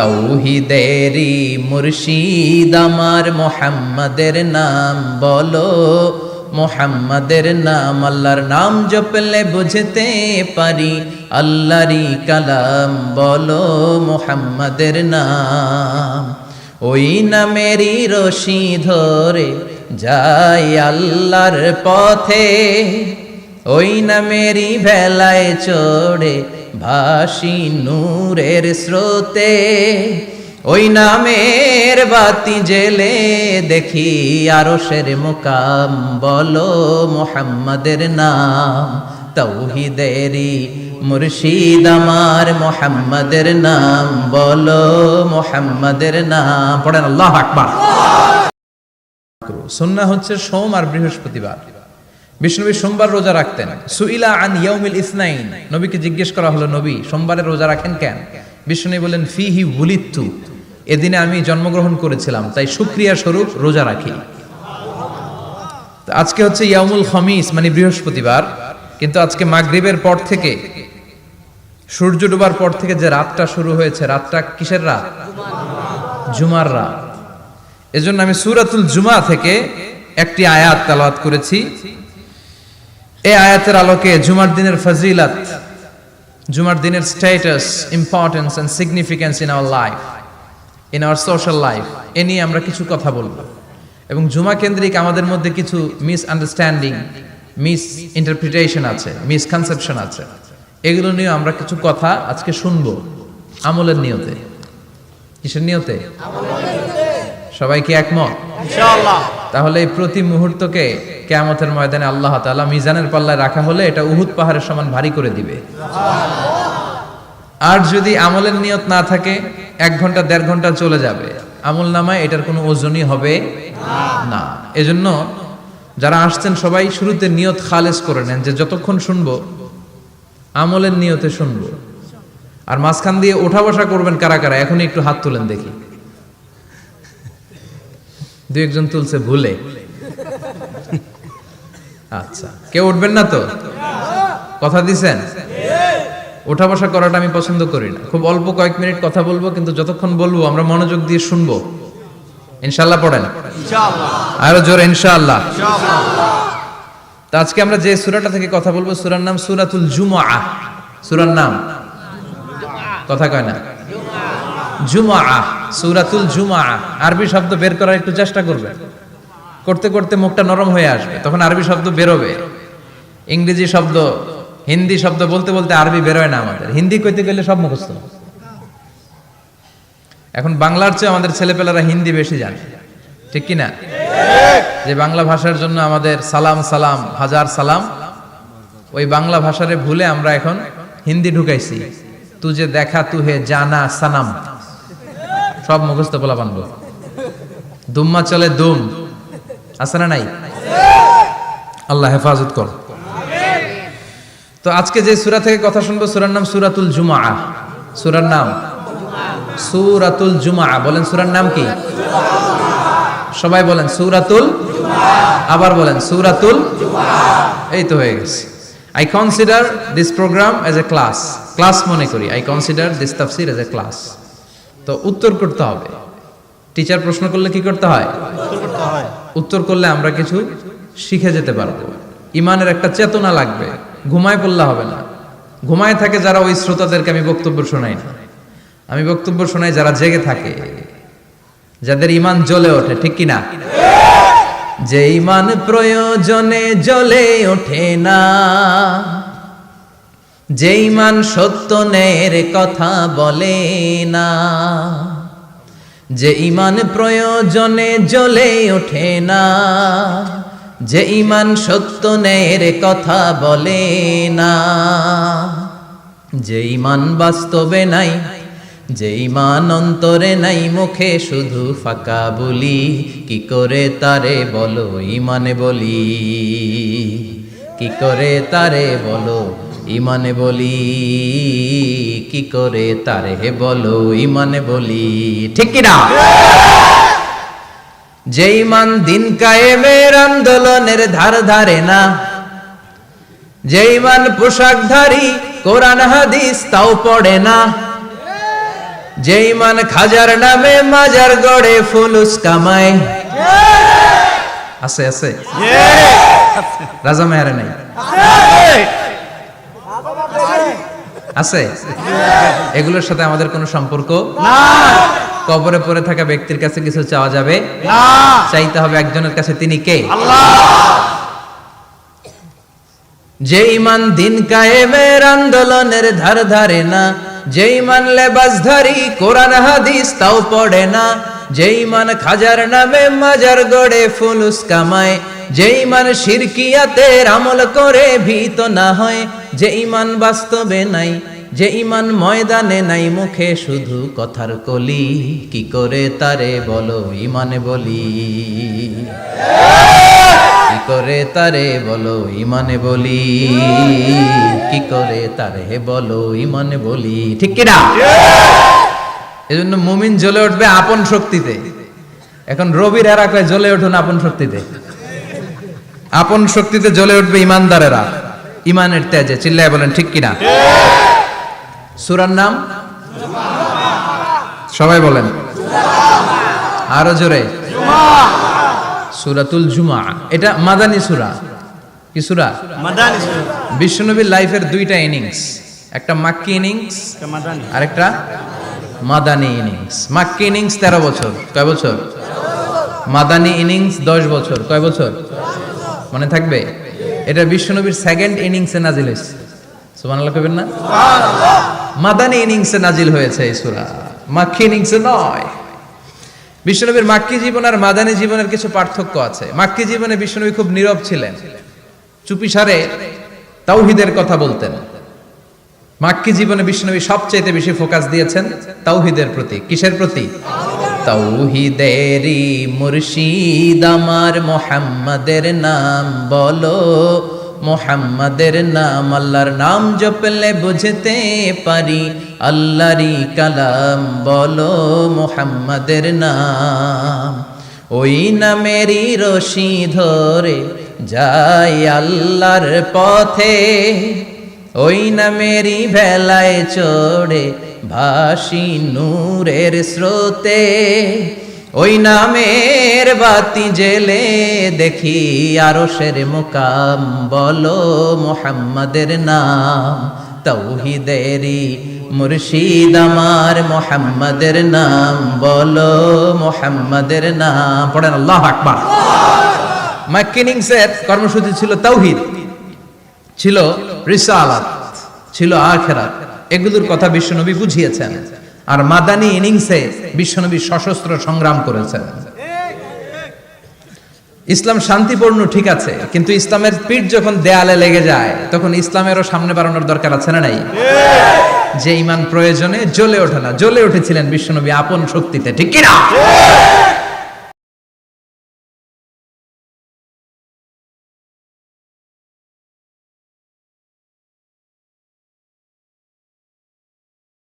তৌহিদেরি মুর্শিদ আমার মোহাম্মদের নাম বলো, মোহাম্মদের নাম। আল্লাহর নাম জপলে বুঝতে পারি আল্লাহরই কালাম, বলো মোহাম্মদের নাম। ওই নামেরই রশি ধরে যাই আল্লাহর পথে, ওই নামেরই ভেলায় চড়ে ভাসি নূরের স্রোতে। ওই নামের বাতি জেলে দেখি আরশের মুকাম, বলো মোহাম্মদের নাম। তৌহিদেরি মুর্শিদ আমার মোহাম্মদের নাম, বলো মোহাম্মদের নাম। পড়েন আল্লাহু আকবার। সুন্নাহ হচ্ছে সোম আর বৃহস্পতিবার। বিষ্ণুনবী সোমবার রোজা রাখতেন। সুইলা আন ইয়াউমিল ইসনাইন, নবীকে জিজ্ঞেস করা হলো, নবী সোমবারে রোজা রাখেন কেন? বিষ্ণুনবী বলেন, ফিহি উলিদতু, এদিনে আমি জন্মগ্রহণ করেছিলাম, তাই শুকরিয়া স্বরূপ রোজা রাখি। আজকে হচ্ছে ইয়াউমুল খামিস মানে বৃহস্পতিবার, কিন্তু আজকে মাগরিবের পর থেকে, সূর্য ডোবার পর থেকে যে রাতটা শুরু হয়েছে, রাতটা কিসের রাত? জুমার রাত। এজন্য আমি সূরাতুল জুমা থেকে একটি আয়াত তেলাওয়াত করেছি। এই আয়াতের আলোকে জুমার দিনের ফজিলত, জুমার দিনের status, importance and significance in our life, in our social life, এ নিয়ে আমরা কিছু কথা বলবো। এবং জুমা কেন্দ্রিক আমাদের মধ্যে কিছু মিস আন্ডারস্ট্যান্ডিং, মিস ইন্টারপ্রিটেশন আছে, মিসকনসেপশন আছে, এগুলো নিয়ে আমরা কিছু কথা আজকে শুনবো আমলের নিয়তে। কিসের নিয়তে? সবাই কি একমত? ইনশাআল্লাহ। তাহলে এই প্রতি মুহূর্তকে কিয়ামতের ময়দানে আল্লাহ তাআলা মিজানের পাল্লায় রাখা হলে এটা উহুদ পাহাড়ের সমান ভারী করে দিবে। আর যদি আমলের নিয়ত না থাকে, 1 ঘন্টা 1.5 ঘন্টা চলে যাবে, আমল নামায় এটার কোনো ওজনই হবে না। এজন্য যারা আসছেন সবাই শুরুতে নিয়ত খালেস করে নেন, যে যতক্ষণ শুনবো আমলের নিয়তে শুনবো। আর মাঝখান দিয়ে ওঠা বসা করবেন কারা কারা, এখনই একটু হাত তুলেন দেখি। 2-1 জন তুলছে ভুলে। আচ্ছা, কেউ উঠবেন না তো? কথা দিছেন? ওঠা বসা করাটা আমি পছন্দ করি না। খুব অল্প কয়েক মিনিট কথা বলবো, কিন্তু যতক্ষণ বলবো আমরা মনোযোগ দিয়ে শুনবো। ইনশাআল্লাহ পড়েন। ইনশাআল্লাহ। আরো জোরে ইনশাআল্লাহ। ইনশাআল্লাহ। তো আজকে আমরা যে সূরাটা থেকে কথা বলবো, সূরার নাম সূরাতুল জুমআহ। সূরার নাম কথা কয় না? জুমআহ, সূরাতুল জুমআহ। আরবি শব্দ বের করার একটু চেষ্টা করবে, করতে করতে মুখটা নরম হয়ে আসবে, তখন আরবি শব্দ বেরোবে। ইংরেজি শব্দ, হিন্দি শব্দ বলতে বলতে আরবি বেরোয় না আমাদের। হিন্দি কইতে গেলে সব মুখস্থ। এখন বাংলার চেয়ে আমাদের ছেলেপেলারা হিন্দি বেশি জানে, ঠিক কি না? যে বাংলা ভাষার জন্য আমাদের সালাম সালাম হাজার সালাম, ওই বাংলা ভাষারে ভুলে আমরা এখন হিন্দি ঢুকাইছি। তুজে দেখা তুহে জানা সানাম, সব মুখস্থ বলা বানবো। দুম্মা চলে দুম, আছে না নাই? আল্লাহ হেফাজত কর। তো আজকে যে সূরা থেকে কথা শুনবো, সূরার নাম সূরাতুল জুমআহ। সূরার নাম সূরাতুল জুমআহ। বলেন সূরার নাম কি? সবাই বলেন সূরাতুল জুমআহ। আবার বলেন সূরাতুল জুমআহ। এই তো হয়ে গেছে। I consider this program as a class. Class মনে করি। I consider this tafsir as a class. তো উত্তর করতে হবে। টিচার প্রশ্ন করলে কি করতে হয়? উত্তর করলে আমরা কিছু শিখে যেতে পারবো। ইমানের একটা চেতনা লাগবে। ঘুমায় পড়লে হবে না। ঘুমায় থাকে যারা, ওই শ্রোতাদেরকে আমি বক্তব্য শোনাই না। আমি বক্তব্য শোনাই যারা জেগে থাকে, যাদের ইমান জ্বলে ওঠে, ঠিক কি না? যে ইমান প্রয়োজনে জ্বলে ওঠে না, যে ইমান সত্য ন্যায়ের কথা বলে না, যে ইমান প্রয়োজনে জ্বলে ওঠে না, যে ইমান সত্য ন্যায়ের কথা বলে না, যে ইমান বাস্তবে নাই, যে ইমান অন্তরে নাই, মুখে শুধু ফাঁকা বলি, কি করে তারে বলো ইমানে বলি, কি করে তারে বলো ইমানে বলি, কি করে তারে বলো ইমানে বলি, ঠিক কি না? যে ইমান দিন কায়েমের আন্দোলনের ধার ধারে না, যে ইমান পোশাকধারী কোরআন হাদিস তাও পড়ে না, যে ইমান খাজার নামে মাজার গড়ে ফুলুস কামায়। আছে আছে রাজা মেয়ারে নাই আছে? এগুলোর সাথে আমাদের কোনো সম্পর্ক না। কবরে পড়ে থাকা ব্যক্তির কাছে কিছু চাওয়া যাবে না, চাইতে হবে একজনের কাছে, তিনি কে? আল্লাহ। যে ইমান দিন কায়েমের আন্দোলনের ধার ধারে না, যে ইমান লেবাসধারী কোরআন হাদিস তাও পড়ে না, যে ইমান খাজার নামে মাজার গড়ে ফুলুস কামায়, যে ইমান শিরকিয়াতের আমল করে ভীত না হয়, যে ইমান বাস্তবে নাই, যে ইমান ময়দানে নাই, মুখে শুধু কথার কলি, কি করে তারে বলো ইমানে বলি, কি করে তারে বলো ইমানে বলি, কি করে তারে বলো ইমানে বলি, ঠিক কিনা? এজন্য মুমিন জ্বলে উঠবে আপন শক্তিতে। এখন রবির এরা কয় জ্বলে উঠুন আপন শক্তিতে। আপন শক্তিতে জ্বলে উঠবে ইমানদারেরা ইমানের তেজে। চিল্লায় বলেন ঠিক কিনা? সূরার নাম সবাই বলেন আরো জোরে, সূরাতুল জুমআ। এটা মাদানী সূরা। কি সূরা? মাদানী সূরা। বিশ্বনবীর লাইফের দুইটা ইনিংস, একটা মাক্কি ইনিংস আর একটা মাদানী ইনিংস। মাক্কি ইনিংস 13 বছর। কয় বছর? মাদানী ইনিংস 10 বছর। কয় বছর? মনে থাকবে? এটা বিশ্বনবীর সেকেন্ড ইনিংসে নাজিল হয়েছে। সুবহানাল্লাহ কইবেন না? সুবহানাল্লাহ। মাদানী ইনিংসে নাজিল হয়েছে এই সূরা, মাক্কি ইনিংসে নয়। বিশ্বনবীর মাক্কি জীবন আর মাদানী জীবনের কিছু পার্থক্য আছে। মাক্কি জীবনে বিশ্বনবী খুব নীরব ছিলেন, চুপিসারে তাওহীদের কথা বলতেন। মাক্কি জীবনে বিশ্বনবী সবচেয়ে বেশি ফোকাস দিয়েছেন তাওহীদের প্রতি। কিসের প্রতি? তাওহীদেরই মুর্শিদ আমার মুহাম্মাদের নাম বলো, মুহাম্মাদের নাম, আল্লাহর নাম জপলে বুঝতে পারি আল্লাহরই কালাম বলো, মুহাম্মাদের নাম। ওই নামেরই রশি ধরে যাই আল্লাহর পথে, ওই নামেরই ভেলায় চড়ে ভাসি নূরের স্রোতে, ওই নামের বাতি জেলে দেখি আরশের মুকাম বলো, মুহাম্মাদের নাম। তাওহীদেরই মুর্শিদ আমার মুহাম্মাদের নাম বলো, মুহাম্মাদের নাম। পড়েন আল্লাহু আকবার। মাক্কি ইনিংসের কর্মসূচি ছিল তাওহীদ, ছিল রিসালাত, ছিল আখিরাত। এগুলোর কথা বিশ্বনবী বুঝিয়েছেন। আর মাদানী ইনিংসে বিশ্বনবী সশস্ত্র সংগ্রাম করেছেন। ইসলাম শান্তিপূর্ণ ঠিক আছে, কিন্তু ইসলামের পিঠ যখন দেয়ালে লেগে যায় তখন ইসলামেরও সামনে বাড়ানোর দরকার আছে না নাই? যে ইমান প্রয়োজনে জ্বলে ওঠে না, জ্বলে উঠেছিলেন বিশ্বনবী আপন শক্তিতে, ঠিক কিনা?